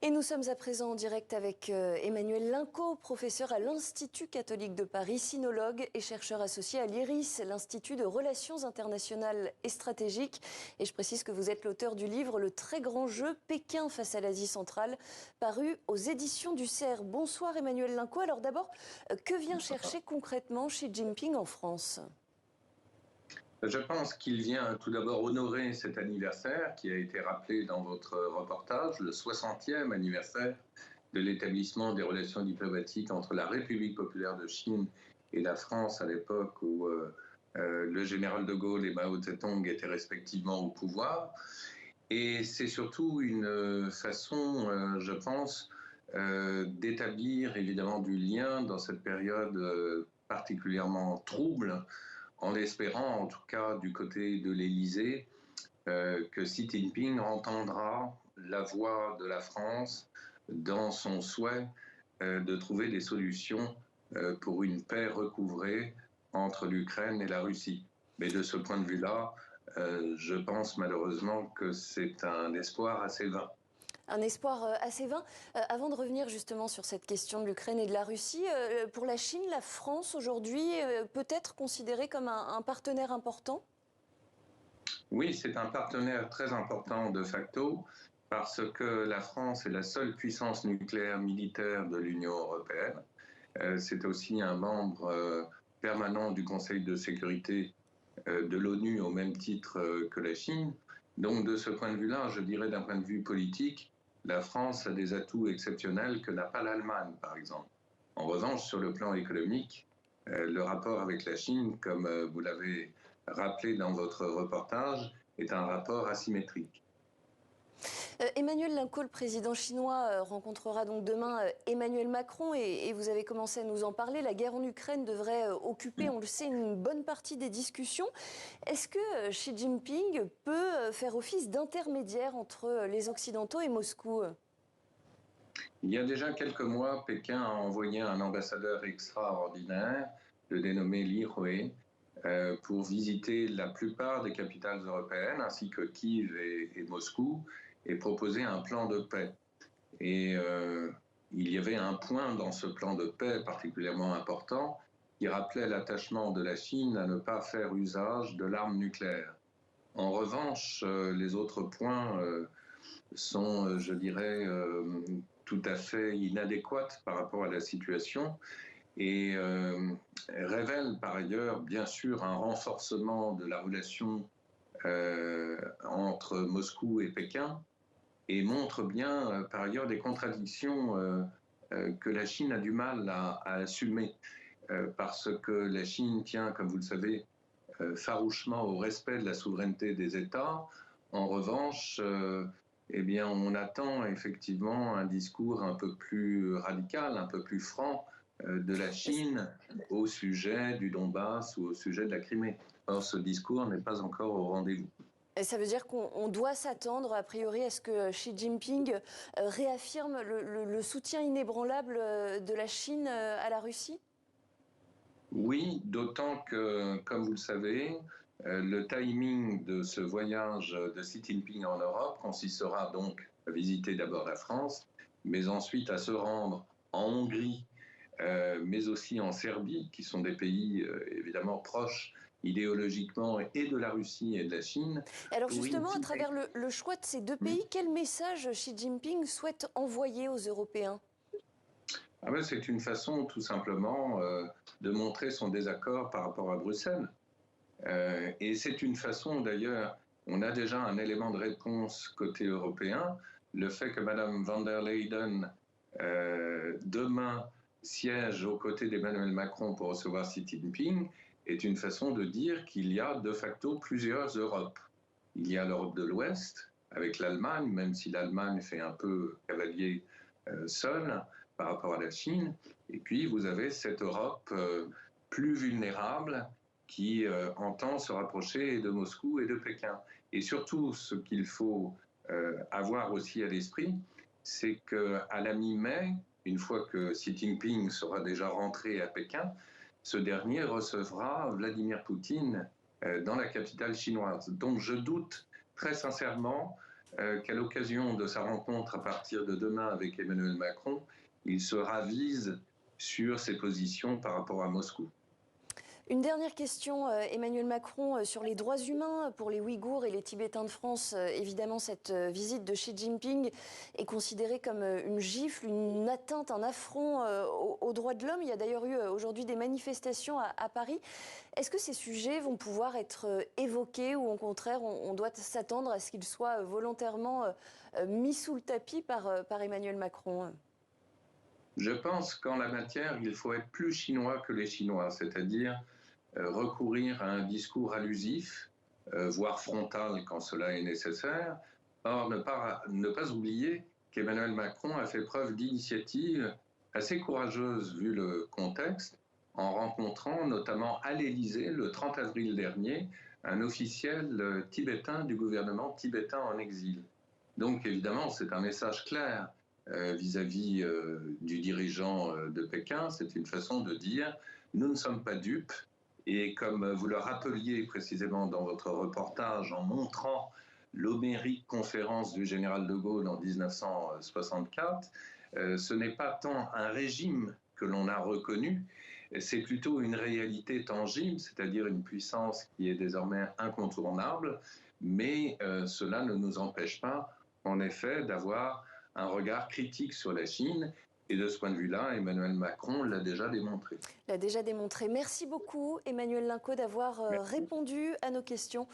Et nous sommes à présent en direct avec Emmanuel Linco, professeur à l'Institut catholique de Paris, sinologue et chercheur associé à l'IRIS, l'Institut de Relations internationales et stratégiques. Et je précise que vous êtes l'auteur du livre Le très grand jeu, Pékin face à l'Asie centrale, paru aux éditions du CERF. Bonsoir Emmanuel Linco. Alors d'abord, que vient chercher concrètement Xi Jinping en France ? Je pense qu'il vient tout d'abord honorer cet anniversaire qui a été rappelé dans votre reportage, le 60e anniversaire de l'établissement des relations diplomatiques entre la République populaire de Chine et la France à l'époque où le général de Gaulle et Mao Tse-tung étaient respectivement au pouvoir. Et c'est surtout une façon, je pense, d'établir évidemment du lien dans cette période particulièrement trouble, en espérant, en tout cas du côté de l'Élysée, que Xi Jinping entendra la voix de la France dans son souhait de trouver des solutions pour une paix recouvrée entre l'Ukraine et la Russie. Mais de ce point de vue-là, je pense malheureusement que c'est un espoir assez vain. Un espoir assez vain. Avant de revenir justement sur cette question de l'Ukraine et de la Russie, pour la Chine, la France aujourd'hui peut être considérée comme un partenaire important ? Oui, c'est un partenaire très important de facto parce que la France est la seule puissance nucléaire militaire de l'Union européenne. C'est aussi un membre permanent du Conseil de sécurité de l'ONU au même titre que la Chine. Donc de ce point de vue-là, je dirais d'un point de vue politique, la France a des atouts exceptionnels que n'a pas l'Allemagne, par exemple. En revanche, sur le plan économique, le rapport avec la Chine, comme vous l'avez rappelé dans votre reportage, est un rapport asymétrique. Emmanuel Linco, le président chinois, rencontrera donc demain Emmanuel Macron et vous avez commencé à nous en parler. La guerre en Ukraine devrait occuper, on le sait, une bonne partie des discussions. Est-ce que Xi Jinping peut faire office d'intermédiaire entre les Occidentaux et Moscou ? Il y a déjà quelques mois, Pékin a envoyé un ambassadeur extraordinaire, le dénommé Li Hui, pour visiter la plupart des capitales européennes, ainsi que Kiev et Moscou, et proposer un plan de paix. Et il y avait un point dans ce plan de paix particulièrement important qui rappelait l'attachement de la Chine à ne pas faire usage de l'arme nucléaire. En revanche, les autres points sont, je dirais, tout à fait inadéquates par rapport à la situation et révèlent par ailleurs, bien sûr, un renforcement de la relation entre Moscou et Pékin, et montre bien, par ailleurs, des contradictions que la Chine a du mal à assumer, parce que la Chine tient, comme vous le savez, farouchement au respect de la souveraineté des États. En revanche, eh bien, on attend effectivement un discours un peu plus radical, un peu plus franc de la Chine au sujet du Donbass ou au sujet de la Crimée. Or, ce discours n'est pas encore au rendez-vous. Et ça veut dire qu'on doit s'attendre, a priori, à ce que Xi Jinping réaffirme le soutien inébranlable de la Chine à la Russie ? Oui, d'autant que, comme vous le savez, le timing de ce voyage de Xi Jinping en Europe consistera donc à visiter d'abord la France, mais ensuite à se rendre en Hongrie, mais aussi en Serbie, qui sont des pays évidemment proches idéologiquement et de la Russie et de la Chine. Alors justement, à travers le choix de ces deux pays, quel message Xi Jinping souhaite envoyer aux Européens ? C'est une façon tout simplement de montrer son désaccord par rapport à Bruxelles. Et c'est une façon d'ailleurs, on a déjà un élément de réponse côté européen, le fait que Mme van der Leyen demain siège aux côtés d'Emmanuel Macron pour recevoir Xi Jinping est une façon de dire qu'il y a de facto plusieurs Europes. Il y a l'Europe de l'Ouest avec l'Allemagne, même si l'Allemagne fait un peu cavalier seul par rapport à la Chine. Et puis vous avez cette Europe plus vulnérable qui entend se rapprocher de Moscou et de Pékin. Et surtout, ce qu'il faut avoir aussi à l'esprit, c'est qu'à la mi-mai, une fois que Xi Jinping sera déjà rentré à Pékin, ce dernier recevra Vladimir Poutine dans la capitale chinoise. Donc je doute très sincèrement qu'à l'occasion de sa rencontre à partir de demain avec Emmanuel Macron, il se ravise sur ses positions par rapport à Moscou. Une dernière question, Emmanuel Macron, sur les droits humains pour les Ouïghours et les Tibétains de France. Évidemment, cette visite de Xi Jinping est considérée comme une gifle, une atteinte, un affront aux droits de l'homme. Il y a d'ailleurs eu aujourd'hui des manifestations à Paris. Est-ce que ces sujets vont pouvoir être évoqués ou au contraire, on doit s'attendre à ce qu'ils soient volontairement mis sous le tapis par Emmanuel Macron ? Je pense qu'en la matière, il faut être plus chinois que les Chinois, c'est-à-dire recourir à un discours allusif, voire frontal quand cela est nécessaire. Or, ne pas oublier qu'Emmanuel Macron a fait preuve d'initiative assez courageuse vu le contexte, en rencontrant notamment à l'Élysée le 30 avril dernier un officiel tibétain du gouvernement tibétain en exil. Donc évidemment, c'est un message clair vis-à-vis du dirigeant de Pékin. C'est une façon de dire nous ne sommes pas dupes. Et comme vous le rappeliez précisément dans votre reportage en montrant l'homérique conférence du général de Gaulle en 1964, ce n'est pas tant un régime que l'on a reconnu, c'est plutôt une réalité tangible, c'est-à-dire une puissance qui est désormais incontournable, mais cela ne nous empêche pas, en effet, d'avoir un regard critique sur la Chine. Et de ce point de vue-là, Emmanuel Macron l'a déjà démontré. L'a déjà démontré. Merci beaucoup, Emmanuel Linco, d'avoir répondu à nos questions.